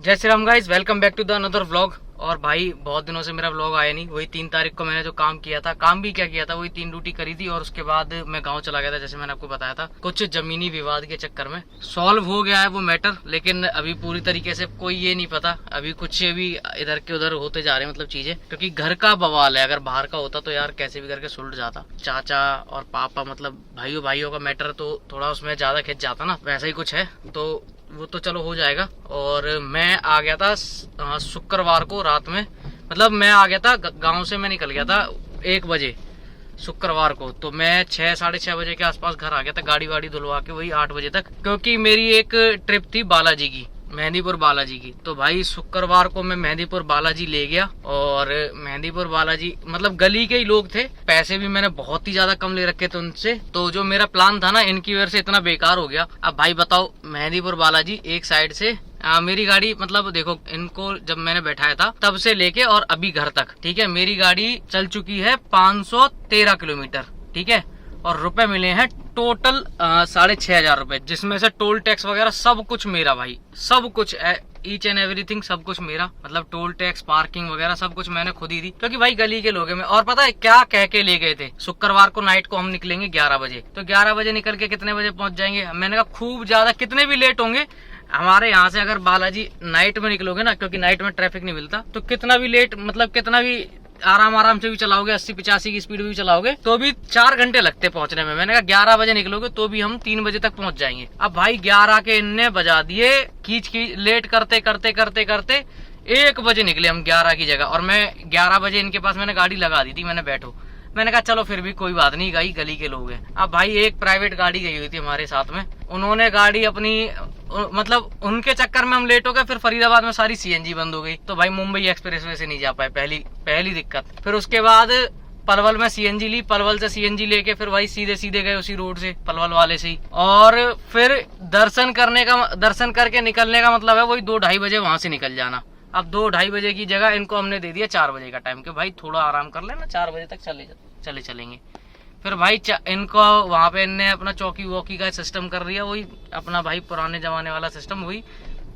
जय Shri Ram guys, welcome back to the another vlog. और भाई बहुत दिनों से मेरा व्लॉग आया नहीं। वही 3 तारीख को मैंने जो काम किया था, काम भी क्या किया था, वही 3 ड्यूटी करी थी और उसके बाद मैं गांव चला गया था, जैसे मैंने आपको बताया था। कुछ जमीनी विवाद के चक्कर में सॉल्व हो गया है वो मैटर, लेकिन अभी पूरी तरीके से कोई ये नहीं पता। अभी कुछ भी इधर के उधर होते जा रहे हैं, मतलब चीजें, क्योंकि घर का बवाल है। अगर बाहर का होता तो यार कैसे भी करके सुलझ जाता। चाचा और पापा, मतलब भाइयों भाइयों का मैटर, तो थोड़ा उसमें ज्यादा खिंच जाता ना, वैसा ही कुछ है। तो वो तो चलो हो जाएगा। और मैं आ गया था शुक्रवार को रात में, मतलब मैं आ गया था गांव से, मैं निकल गया था 1 बजे शुक्रवार को। तो मैं 6 साढ़े 6 बजे के आसपास घर आ गया था, गाड़ी वाड़ी धुलवा के, वही 8 बजे तक, क्योंकि मेरी एक ट्रिप थी बालाजी की, मेहंदीपुर बालाजी की। तो भाई शुक्रवार को मैं मेहंदीपुर बालाजी ले गया। और मेहंदीपुर बालाजी मतलब गली के ही लोग थे, पैसे भी मैंने बहुत ही ज्यादा कम ले रखे थे उनसे। तो जो मेरा प्लान था ना, इनकी वजह से इतना बेकार हो गया। अब भाई बताओ, मेहंदीपुर बालाजी एक साइड से मेरी गाड़ी, मतलब देखो, इनको जब मैंने बैठाया था तब से लेके और अभी घर तक, ठीक है, मेरी गाड़ी चल चुकी है 513 किलोमीटर, ठीक है। और रुपए मिले हैं टोटल 6,500 रुपए, जिसमें से टोल टैक्स वगैरह सब कुछ मेरा भाई, सब कुछ, ईच एंड एवरीथिंग सब कुछ मेरा। मतलब टोल टैक्स, पार्किंग वगैरह सब कुछ मैंने खुद ही दी, क्योंकि भाई गली के लोग हैं। और पता है क्या कह के ले गए थे, शुक्रवार को नाइट को हम निकलेंगे 11 बजे। तो 11 बजे निकल के कितने बजे पहुंच जाएंगे? मैंने कहा खूब ज्यादा, कितने भी लेट होंगे हमारे यहाँ से, अगर बालाजी नाइट में निकलोगे ना, क्योंकि नाइट में ट्रैफिक नहीं मिलता, तो कितना भी लेट, मतलब कितना भी आराम से भी चलाओगे, 80-85 की स्पीड में भी चलाओगे, तो भी 4 घंटे लगते पहुंचने में। मैंने कहा 11 बजे निकलोगे तो भी हम 3 बजे तक पहुंच जाएंगे। अब भाई 11 के इनने बजा दिए, खींच लेट करते करते करते करते 1 बजे निकले हम 11 की जगह। और मैं 11 बजे इनके पास मैंने गाड़ी लगा दी थी, मैंने बैठो, मैंने कहा चलो फिर भी कोई बात नहीं, गली के लोग हैं। अब भाई एक प्राइवेट गाड़ी गई हुई थी हमारे साथ में, उन्होंने गाड़ी अपनी, मतलब उनके चक्कर में हम लेट हो गए। फिर फरीदाबाद में सारी सीएनजी बंद हो गई, तो भाई मुंबई एक्सप्रेसवे से नहीं जा पाए, पहली दिक्कत। फिर उसके बाद पलवल में सीएनजी ली, पलवल से सीएनजी लेके फिर भाई सीधे गए उसी रोड से, पलवल वाले से ही। और फिर दर्शन करके निकलने का मतलब है वही 2-2:30 बजे वहां से निकल जाना। अब 2-2:30 बजे की जगह इनको हमने दे दिया 4 बजे का टाइम, कि भाई थोड़ा आराम कर लेना, 4 बजे तक चलेंगे। फिर भाई इनको वहां पे इनने अपना चौकी वॉकी का सिस्टम कर दिया, वही अपना भाई पुराने जमाने वाला सिस्टम, वही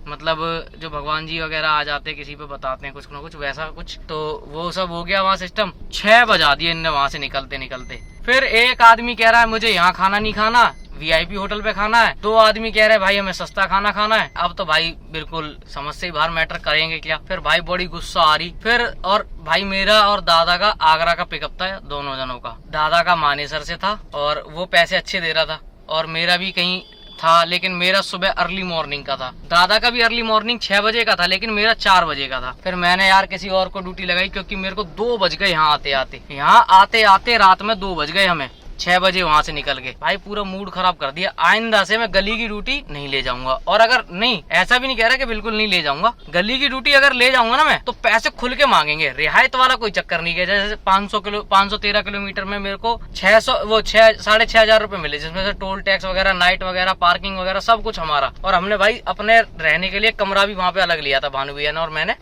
मतलब जो भगवान जी वगैरह आ जाते हैं, किसी पे बताते हैं कुछ ना कुछ, वैसा कुछ। तो वो सब हो गया वहाँ सिस्टम। 6 बजा दिए इनने वहां से निकलते। फिर एक आदमी कह रहा है मुझे यहाँ खाना नहीं खाना, वीआईपी होटल पे खाना है। 2 आदमी कह रहे हैं भाई हमें सस्ता खाना है। अब तो भाई बिल्कुल समझ से बाहर, मैटर करेंगे क्या। फिर भाई बड़ी गुस्सा आ रही। फिर और भाई मेरा और दादा का आगरा का पिकअप था, दोनों जनों का। दादा का मानेसर से था और वो पैसे अच्छे दे रहा था, और मेरा भी कहीं था, लेकिन मेरा सुबह अर्ली मॉर्निंग का था। दादा का भी अर्ली मॉर्निंग 6 बजे का था, लेकिन मेरा 4 बजे का था। फिर मैंने यार किसी और को ड्यूटी लगाई, क्योंकि मेरे को 2 बज गए यहाँ आते आते रात में 2 बज गए हमें। 6 बजे वहां से निकल गए। भाई पूरा मूड खराब कर दिया। आइंदा से मैं गली की ड्यूटी नहीं ले जाऊंगा। और अगर नहीं, ऐसा भी नहीं कह रहा कि बिल्कुल नहीं ले जाऊंगा, गली की ड्यूटी अगर ले जाऊंगा ना मैं, तो पैसे खुल के मांगेंगे। रियायत वाला कोई चक्कर नहीं है। जैसे 513 किलोमीटर में मेरे को 6,500 रुपए मिले, जिसमें से टोल टैक्स वगैरह, नाइट वगैरह, पार्किंग वगैरह सब कुछ हमारा। और हमने भाई अपने रहने के लिए कमरा भी वहां पे अलग लिया था, भानु भैया ने और मैंने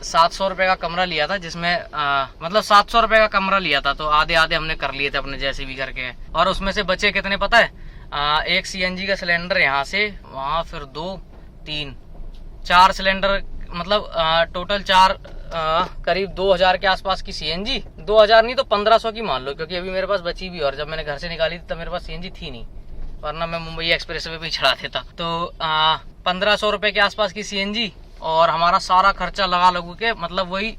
700 रुपए का कमरा लिया था, जिसमें मतलब 700 रुपए का कमरा लिया था। तो आधे हमने कर लिए थे अपने, जैसे भी करके। और उसमें से बचे कितने पता है? एक सीएनजी का सिलेंडर यहाँ से वहां, फिर 2, 3, 4 सिलेंडर, मतलब टोटल 4, करीब 2000 के आसपास की सीएनजी। 2000 नहीं तो 1500 की मान लो, क्योंकि अभी मेरे पास बची भी, और जब मैंने घर से निकाली थी तब मेरे पास सीएनजी थी नहीं, वरना मैं मुंबई एक्सप्रेसवे पे चढ़ा देता। तो 1500 रुपए के आसपास की सीएनजी, और हमारा सारा खर्चा लगा लगू के, मतलब वही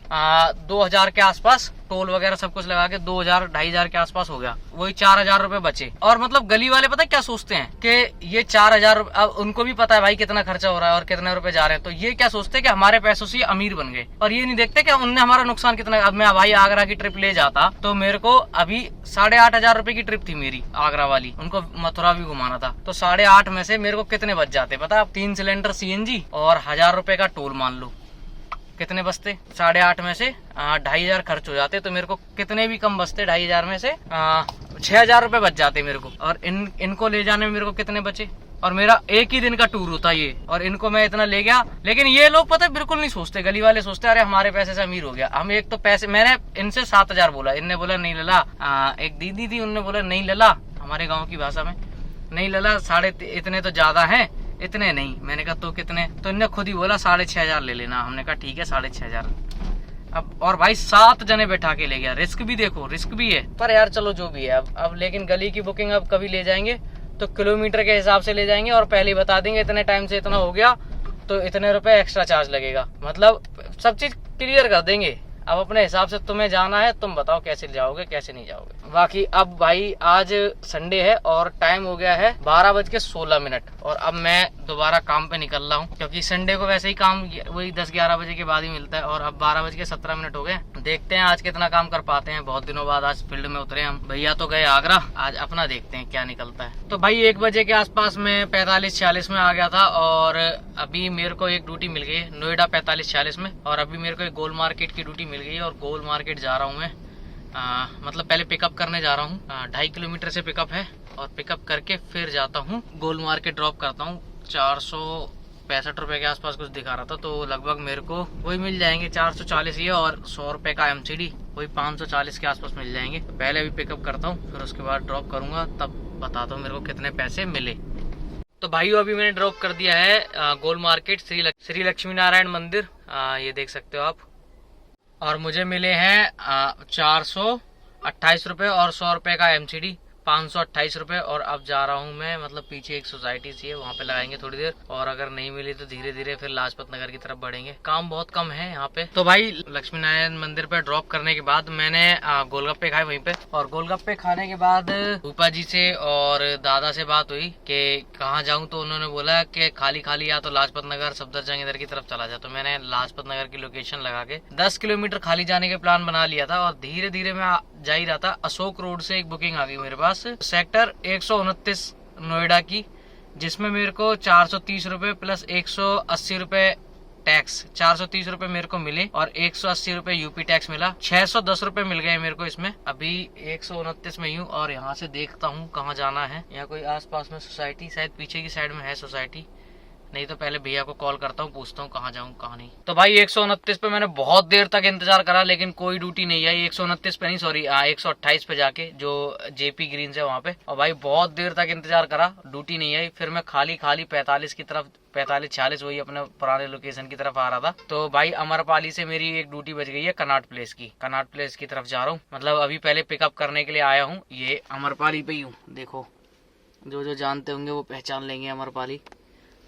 2000 के आसपास, टोल वगैरह सब कुछ लगा के 2000, 2500 के आसपास हो गया। वही 4000 रुपए बचे। और मतलब गली वाले पता है क्या सोचते हैं कि ये 4000, अब उनको भी पता है भाई कितना खर्चा हो रहा है और कितने रुपए जा रहे हैं, तो ये क्या सोचते हैं कि हमारे पैसों से अमीर बन गए। और ये नहीं देखते कि उनने हमारा नुकसान कितना। अब मैं भाई आगरा की ट्रिप ले जाता तो मेरे को अभी 8,500 रुपए की ट्रिप थी मेरी आगरा वाली, उनको मथुरा भी घुमाना था। तो 8,500 में से मेरे को कितने बच जाते पता है? 3 सिलेंडर सीएनजी और 1000 रुपए का टोल मान लो, कितने बचते? 8,500 में से 2,500 खर्च हो जाते, तो मेरे को कितने भी कम बचते, 2,500 में से 6,000 रुपए बच जाते मेरे को। और इनको ले जाने में मेरे को कितने बचे? और मेरा एक ही दिन का टूर होता ये, और इनको मैं इतना ले गया। लेकिन ये लोग पता है बिल्कुल नहीं सोचते, गली वाले सोचते अरे हमारे पैसे से अमीर हो गया। हम एक तो पैसे, मैंने इनसे 7,000 बोला, इनने बोला नहीं लला। एक दीदी थी, उनने बोला नहीं लला, हमारे गाँव की भाषा में, नहीं लला, इतने तो ज्यादा है, इतने नहीं। मैंने कहा तो कितने, तो इनने खुद ही बोला 6,500 ले लेना। हमने कहा ठीक है 6,500। अब और भाई 7 जने बैठा के ले गया। रिस्क भी देखो, रिस्क भी है, पर यार चलो जो भी है। अब लेकिन गली की बुकिंग अब कभी ले जाएंगे तो किलोमीटर के हिसाब से ले जाएंगे और पहले ही बता देंगे इतने टाइम से इतना हो गया तो इतने रुपए एक्स्ट्रा चार्ज लगेगा। मतलब सब चीज क्लियर कर देंगे। अब अपने हिसाब से तुम्हें जाना है, तुम बताओ कैसे जाओगे कैसे नहीं जाओगे। बाकी अब भाई आज संडे है और टाइम हो गया है 12:16 और अब मैं दोबारा काम पे निकल रहा हूँ, क्योंकि संडे को वैसे ही काम वही 10-11 बजे के बाद ही मिलता है। और अब 12:17 हो गए। देखते हैं आज कितना काम कर पाते हैं। बहुत दिनों बाद आज फील्ड में उतरे हम। भैया तो गए आगरा, आज अपना देखते हैं क्या निकलता है। तो भाई 1 बजे के आसपास में 45-46 में आ गया था और अभी मेरे को एक ड्यूटी मिल गई है नोएडा 45-46 में। और अभी मेरे को एक गोल मार्केट की ड्यूटी मिल गई है और गोल मार्केट जा रहा हूँ मैं। मतलब पहले पिकअप करने जा रहा हूँ। 2.5 किलोमीटर से पिकअप है और पिकअप करके फिर जाता हूँ गोल मार्केट, ड्रॉप करता हूँ। 465 रुपए के आसपास कुछ दिखा रहा था, तो लगभग मेरे को वही मिल जाएंगे। 440 ये और 100 रुपए का MCD, वही 540 के आसपास मिल जाएंगे। पहले अभी पिकअप करता हूँ, फिर उसके बाद ड्रॉप करूंगा, तब बताता हूँ मेरे को कितने पैसे मिले। तो भाइयों अभी मैंने ड्रॉप कर दिया है गोल मार्केट श्री लक्ष्मी नारायण मंदिर, ये देख सकते हो आप। और मुझे मिले हैं 428 रुपए और 100 रुपए का MCD, 528 रुपए। और अब जा रहा हूँ मैं, मतलब पीछे एक सोसाइटी सी है, वहाँ पे लगाएंगे थोड़ी देर। और अगर नहीं मिली तो धीरे धीरे फिर लाजपत नगर की तरफ बढ़ेंगे। काम बहुत कम है यहाँ पे। तो भाई लक्ष्मी नारायण मंदिर पे ड्रॉप करने के बाद मैंने गोलगप्पे खाए वहीं पे। और गोलगप्पे खाने के बाद भूपा जी से और दादा से बात हुई कि कहाँ जाऊँ, तो उन्होंने बोला कि खाली खाली या तो लाजपत नगर सफदरजंग इधर की तरफ चला जाए। तो मैंने लाजपत नगर की लोकेशन लगा के 10 किलोमीटर खाली जाने के प्लान बना लिया था और धीरे धीरे मैं जा ही रहा था। अशोक रोड से एक बुकिंग आ गई मेरे पास सेक्टर 129 नोएडा की, जिसमें मेरे को 430 रुपए प्लस 180 रुपए टैक्स, 430 रुपए मेरे को मिले और 180 रुपए यूपी टैक्स मिला। 610 रुपए मिल गए मेरे को इसमें। अभी 129 में हूँ और यहाँ से देखता हूँ कहाँ जाना है। यहाँ कोई आसपास में सोसाइटी, शायद पीछे की साइड में है सोसाइटी, नहीं तो पहले भैया को कॉल करता हूँ, पूछता हूँ कहाँ जाऊँ कहाँ नहीं। तो भाई 129 पे मैंने बहुत देर तक इंतजार करा लेकिन कोई ड्यूटी नहीं आई। 129 पे नहीं, सॉरी 128 पे जाके, जो JP ग्रीन है वहाँ पे। और भाई बहुत देर तक इंतजार करा, ड्यूटी नहीं आई। फिर मैं खाली 45 की तरफ, 45-46 वही अपने पुराने लोकेशन की तरफ आ रहा था। तो भाई अमरपाली से मेरी एक ड्यूटी बच गई है कनाट प्लेस की। कनाट प्लेस की तरफ जा रहा हूँ, मतलब अभी पहले पिकअप करने के लिए आया हूँ। ये अमरपाली पे ही हूँ, देखो जो जानते होंगे वो पहचान लेंगे अमरपाली।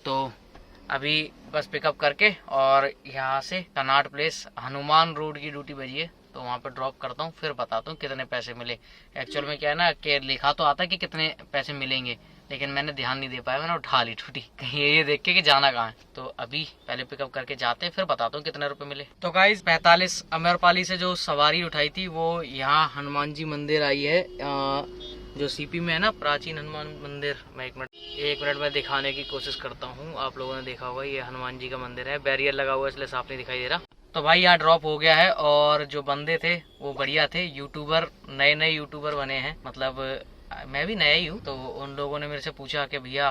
तो अभी बस पिकअप करके और यहाँ से कनाट प्लेस हनुमान रोड की ड्यूटी बजी है, तो वहाँ पे ड्रॉप करता हूँ, फिर बताता हूँ कितने पैसे मिले। एक्चुअल में क्या है ना कि लिखा तो आता है कि कितने पैसे मिलेंगे, लेकिन मैंने ध्यान नहीं दे पाया, मैंने उठा ली ड्यूटी कहीं ये देख के कि जाना कहाँ है। तो अभी पहले पिकअप करके जाते हैं, फिर बताता हूँ कितने रुपए मिले। तो गाइस 45 अमरपाली से जो सवारी उठाई थी वो यहाँ हनुमान जी मंदिर आई है, जो CP में है ना, प्राचीन हनुमान मंदिर। मैं एक मिनट में दिखाने की कोशिश करता हूँ। आप लोगों ने देखा होगा ये हनुमान जी का मंदिर है। बैरियर लगा हुआ है इसलिए साफ नहीं दिखाई दे रहा। तो भाई यहाँ ड्रॉप हो गया है और जो बंदे थे वो बढ़िया थे, यूट्यूबर, नए यूट्यूबर बने हैं, मतलब मैं भी नया ही हूँ। तो उन लोगों ने मेरे से पूछा कि भैया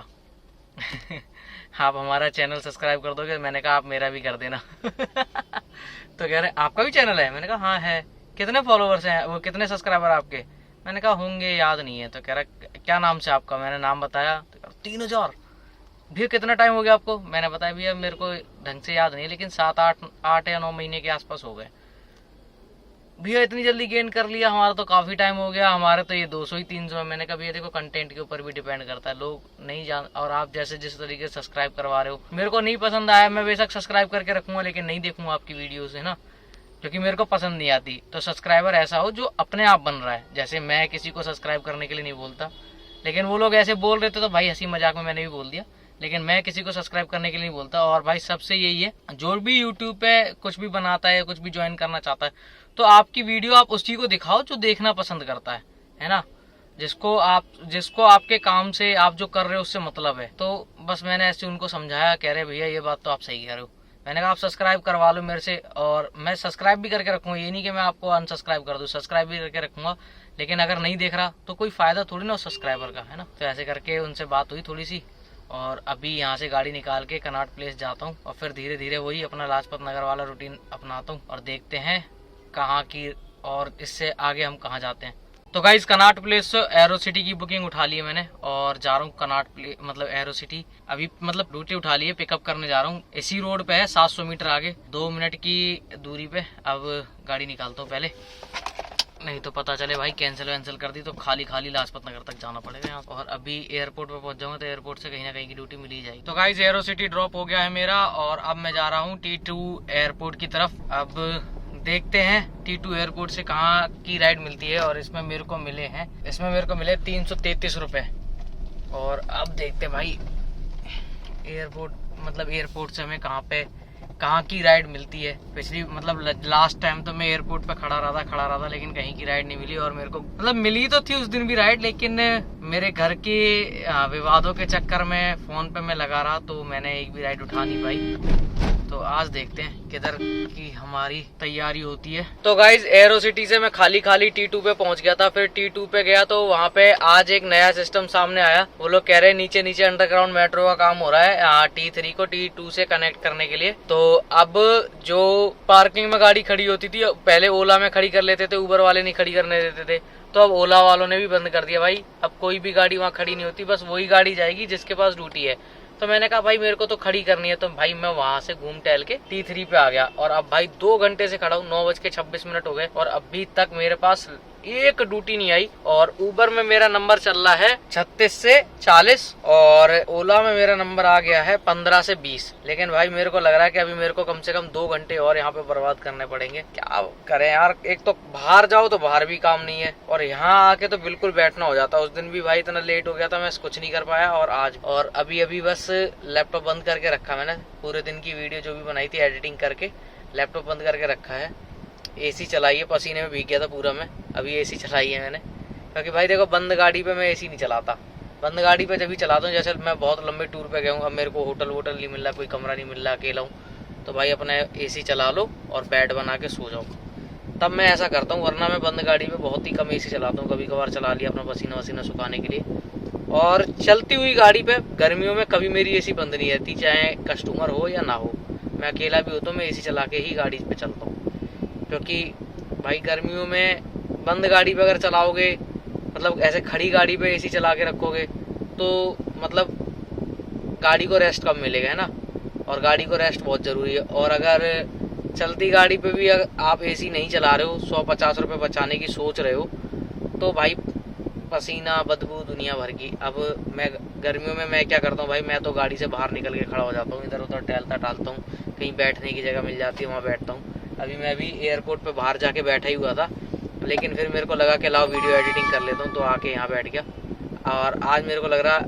आप हमारा चैनल सब्सक्राइब कर दोगे? मैंने कहा आप मेरा भी कर देना। तो कह रहे आपका भी चैनल है? मैंने कहा हाँ है। कितने फॉलोवर्स हैं, वो कितने सब्सक्राइबर आपके? मैंने कहा होंगे, याद नहीं है। तो कह रहा क्या नाम से आपका? मैंने नाम बताया। तो 3000। भैया कितना टाइम हो गया आपको? मैंने बताया भैया मेरे को ढंग से याद नहीं है, लेकिन 7-8 या 9 महीने के आसपास हो गए। भैया इतनी जल्दी गेन कर लिया, हमारा तो काफी टाइम हो गया, हमारे तो ये 200 ही 300 है। मैंने कहा भैया देखो कंटेंट के ऊपर भी डिपेंड करता है, लोग नहीं जान, और आप जैसे जिस तरीके से सब्सक्राइब करवा रहे हो, मेरे को नहीं पसंद आया, मैं बेशक सब्सक्राइब करके रखूंगा लेकिन नहीं देखूंगा आपकी वीडियोस, है ना, क्योंकि मेरे को पसंद नहीं आती। तो सब्सक्राइबर ऐसा हो जो अपने आप बन रहा है। जैसे मैं किसी को सब्सक्राइब करने के लिए नहीं बोलता, लेकिन वो लोग ऐसे बोल रहे थे तो भाई हंसी मजाक में मैंने भी बोल दिया, लेकिन मैं किसी को सब्सक्राइब करने के लिए नहीं बोलता। और भाई सबसे यही है, जो भी यूट्यूब पे कुछ भी बनाता है, कुछ भी ज्वाइन करना चाहता है, तो आपकी वीडियो आप उसी को दिखाओ जो देखना पसंद करता है ना, जिसको आपके काम से, आप जो कर रहे हो उससे मतलब है। तो बस मैंने ऐसे उनको समझाया, कह रहे भैया ये बात तो आप सही कह रहे हो। मैंने कहा आप सब्सक्राइब करवा लो मेरे से, और मैं सब्सक्राइब भी करके रखूंगा, ये नहीं कि मैं आपको अनसब्सक्राइब कर दूं, सब्सक्राइब भी करके रखूंगा। लेकिन अगर नहीं देख रहा तो कोई फायदा थोड़ी ना उस सब्सक्राइबर का, है ना। तो ऐसे करके उनसे बात हुई थोड़ी सी, और अभी यहाँ से गाड़ी निकाल के कनाट प्लेस जाता हूँ, और फिर धीरे धीरे वही अपना लाजपत नगर वाला रूटीन अपनाता हूँ, और देखते हैं कहाँ की, और इससे आगे हम कहाँ जाते हैं। तो गाइस कनॉट प्लेस से एरो सिटी की बुकिंग उठा ली है मैंने और जा रहा हूँ कनॉट प्लेस मतलब एरो सिटी। अभी मतलब ड्यूटी उठा ली है, पिकअप करने जा रहा हूँ। इसी रोड पे है 700 मीटर आगे, 2 मिनट की दूरी पे। अब गाड़ी निकालता हूँ पहले, नहीं तो पता चले भाई कैंसिल वैंसिल कर दी तो खाली खाली लाजपत नगर तक जाना पड़ेगा यहाँ। और अभी एयरपोर्ट पे पहुंच जाऊंगा तो एयरपोर्ट से कहीं ना कहीं की ड्यूटी मिल ही जाएगी। तो गाइस एरो सिटी ड्रॉप हो गया है मेरा और अब मैं जा रहा हूँ T2 एयरपोर्ट की तरफ। अब देखते हैं T2 एयरपोर्ट से कहाँ की राइड मिलती है। और इसमें मेरे को मिले 333 रुपए। और अब देखते हैं भाई एयरपोर्ट से हमें कहाँ की राइड मिलती है। पिछली मतलब लास्ट टाइम तो मैं एयरपोर्ट पे खड़ा रहा था लेकिन कहीं की राइड नहीं मिली। और मेरे को मतलब मिली तो थी उस दिन भी राइड, लेकिन मेरे घर के विवादों के चक्कर में फोन पे मैं लगा रहा तो मैंने एक भी राइड उठा नहीं पाई। तो आज देखते हैं किधर की हमारी तैयारी होती है। तो गाइज एरो सिटी से मैं खाली T2 पे पहुंच गया था। फिर T2 पे गया तो वहाँ पे आज एक नया सिस्टम सामने आया। वो लोग कह रहे हैं नीचे अंडरग्राउंड मेट्रो का काम हो रहा है T3 को T2 से कनेक्ट करने के लिए। तो अब जो पार्किंग में गाड़ी खड़ी होती थी पहले ओला में खड़ी कर लेते थे, उबर वाले नहीं खड़ी करने देते थे। तो अब ओला वालों ने भी बंद कर दिया भाई। अब कोई भी गाड़ी वहाँ खड़ी नहीं होती, बस वही गाड़ी जाएगी जिसके पास ड्यूटी है। तो मैंने कहा भाई मेरे को तो खड़ी करनी है। तो भाई मैं वहां से घूम टहल के T3 पे आ गया। और अब भाई 2 घंटे से खड़ा हूँ, 9:26 हो गए और अभी तक मेरे पास एक ड्यूटी नहीं आई। और उबर में मेरा नंबर चल रहा है 36 से 40 और ओला में मेरा नंबर आ गया है 15 से 20। लेकिन भाई मेरे को लग रहा है कि अभी मेरे को कम से कम 2 घंटे और यहाँ पे बर्बाद करने पड़ेंगे। क्या करें यार, एक तो बाहर जाओ तो बाहर भी काम नहीं है और यहाँ आके तो बिल्कुल बैठना हो जाता। उस दिन भी भाई इतना लेट हो गया था, मैं कुछ नहीं कर पाया। और आज और अभी बस लैपटॉप बंद करके रखा मैंने। पूरे दिन की वीडियो जो भी बनाई थी एडिटिंग करके लैपटॉप बंद करके रखा है। एसी चलाई है, पसीने में भीग गया था पूरा मैं। अभी एसी चलाई है मैंने क्योंकि भाई देखो बंद गाड़ी पे मैं एसी नहीं चलाता। बंद गाड़ी पे जब भी चलाता हूँ, जैसे मैं बहुत लंबे टूर पे गया हूँ, अब मेरे को होटल वोटल नहीं मिल रहा, कोई कमरा नहीं मिल रहा, अकेला हूँ, तो भाई अपना एसी चला लो और बेड बना के सो जाओ, तब मैं ऐसा करता हूँ। वरना मैं बंद गाड़ी में बहुत ही कम एसी चलाता हूँ, कभी कभार चला लिया अपना पसीना वसीना सुखाने के लिए। और चलती हुई गाड़ी पे गर्मियों में कभी मेरी एसी बंद नहीं रहती, चाहे कस्टमर हो या ना हो। मैं अकेला भी हो तो मैं एसी चला के ही गाड़ी पे चलता हूँ, क्योंकि भाई गर्मियों में बंद गाड़ी पे अगर चलाओगे, मतलब ऐसे खड़ी गाड़ी पे एसी चला के रखोगे तो मतलब गाड़ी को रेस्ट कम मिलेगा, है ना। और गाड़ी को रेस्ट बहुत ज़रूरी है। और अगर चलती गाड़ी पे भी आप एसी नहीं चला रहे हो, 150 रुपये बचाने की सोच रहे हो, तो भाई पसीना बदबू दुनिया भर की। अब मैं गर्मियों में मैं क्या करता हूँ भाई, मैं तो गाड़ी से बाहर निकल के खड़ा हो जाता हूँ, इधर उधर टहलता हूँ, कहीं बैठने की जगह मिल जाती है वहाँ बैठता हूँ। अभी मैं भी एयरपोर्ट पे बाहर जाके बैठा ही हुआ था, लेकिन फिर मेरे को लगा कि लाओ वीडियो एडिटिंग कर लेता हूँ, तो आके यहाँ बैठ गया। और आज मेरे को लग रहा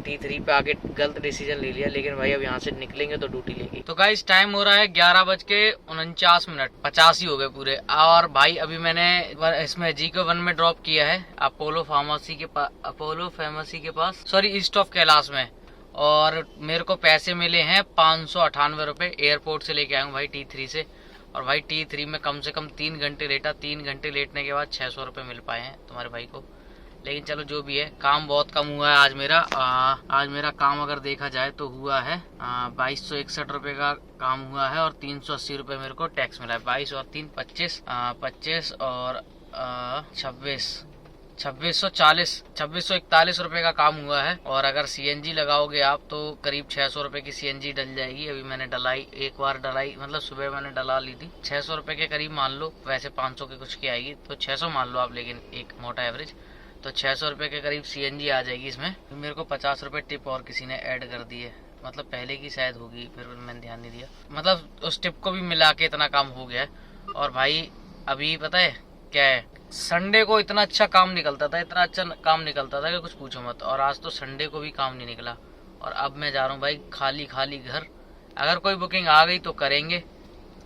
T3 पे आके गलत डिसीजन ले लिया, लेकिन भाई अब यहाँ से निकलेंगे तो ड्यूटी लेगी। तो गाइस टाइम हो रहा है 11:49, 50 ही हो गए पूरे। और भाई अभी मैंने इसमें GK1 में ड्रॉप किया है अपोलो फार्मेसी के पास, सॉरी ईस्ट ऑफ कैलाश में। और मेरे को पैसे मिले हैं 598 रुपए, एयरपोर्ट से लेके आया हूँ भाई T3 से। और भाई T3 में कम से कम 3 घंटे लेटा, 3 घंटे लेटने के बाद 600 रुपये मिल पाए हैं तुम्हारे भाई को। लेकिन चलो जो भी है, काम बहुत कम हुआ है आज मेरा। आज मेरा काम अगर देखा जाए तो हुआ है 2261 रुपये का काम हुआ है और 380 रुपये मेरे को टैक्स मिला है। 22 और 3 25 और 2641 रुपए का काम हुआ है। और अगर CNG लगाओगे आप तो करीब 600 रुपए की CNG डल जाएगी। अभी मैंने एक बार डलाई, मतलब सुबह मैंने डला ली थी। 600 रुपए के करीब मान लो, वैसे 500 के कुछ की आएगी तो 600 मान लो आप, लेकिन एक मोटा एवरेज तो 600 रुपए के करीब CNG आ जाएगी इसमें। तो मेरे को 50 रुपए टिप और किसी ने ऐड कर दी है, मतलब पहले की शायद होगी, फिर मैंने ध्यान नहीं दिया। मतलब उस टिप को भी मिला के इतना काम हो गया है। और भाई अभी पता है क्या है, संडे को इतना अच्छा काम निकलता था कि कुछ पूछो मत। और आज तो संडे को भी काम नहीं निकला। और अब मैं जा रहा हूँ भाई खाली घर। अगर कोई बुकिंग आ गई तो करेंगे,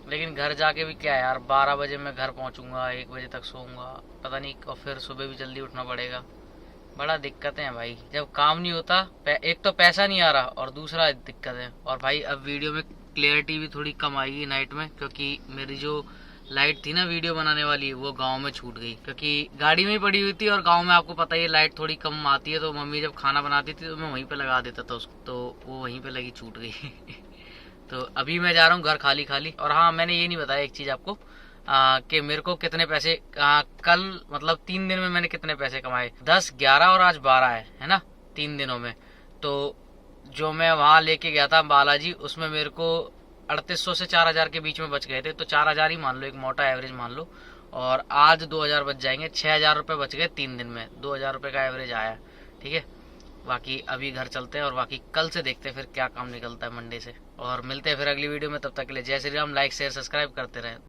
लेकिन घर जाके भी क्या यार, 12 बजे मैं घर पहुँचूंगा, 1 बजे तक सोऊंगा, पता नहीं। और फिर सुबह भी जल्दी उठना पड़ेगा। बड़ा दिक्कतें हैं भाई, जब काम नहीं होता। एक तो पैसा नहीं आ रहा और दूसरा दिक्कत है। और भाई अब वीडियो में क्लियरिटी भी थोड़ी कम आएगी नाइट में, क्योंकि मेरी जो लाइट थी ना वीडियो बनाने वाली, वो गांव में छूट गई, क्योंकि गाड़ी में ही पड़ी हुई थी। और गांव में आपको पता ही है लाइट थोड़ी कम आती है, तो मम्मी जब खाना बनाती थी तो मैं वहीं पे लगा देता था उसको, तो वो वहीं पे लगी, छूट गई। तो अभी मैं जा रहा हूँ घर खाली। और हाँ, मैंने ये नहीं बताया एक चीज़ आपको, कि मेरे को कितने पैसे कल मतलब 3 दिन में मैंने कितने पैसे कमाए, 10, 11 और आज 12 है ना 3 दिनों में। तो जो मैं वहां लेके गया था बालाजी, उसमें मेरे को 3800 से 4000 के बीच में बच गए थे, तो 4000 ही मान लो, एक मोटा एवरेज मान लो। और आज 2000 बच जाएंगे, 6000 रुपये बच गए 3 दिन में, 2000 रुपये का एवरेज आया। ठीक है, बाकी अभी घर चलते हैं और बाकी कल से देखते हैं फिर क्या काम निकलता है मंडे से, और मिलते हैं फिर अगली वीडियो में। तब तक के लिए जय Shri Ram. Like share subscribe करते रहें।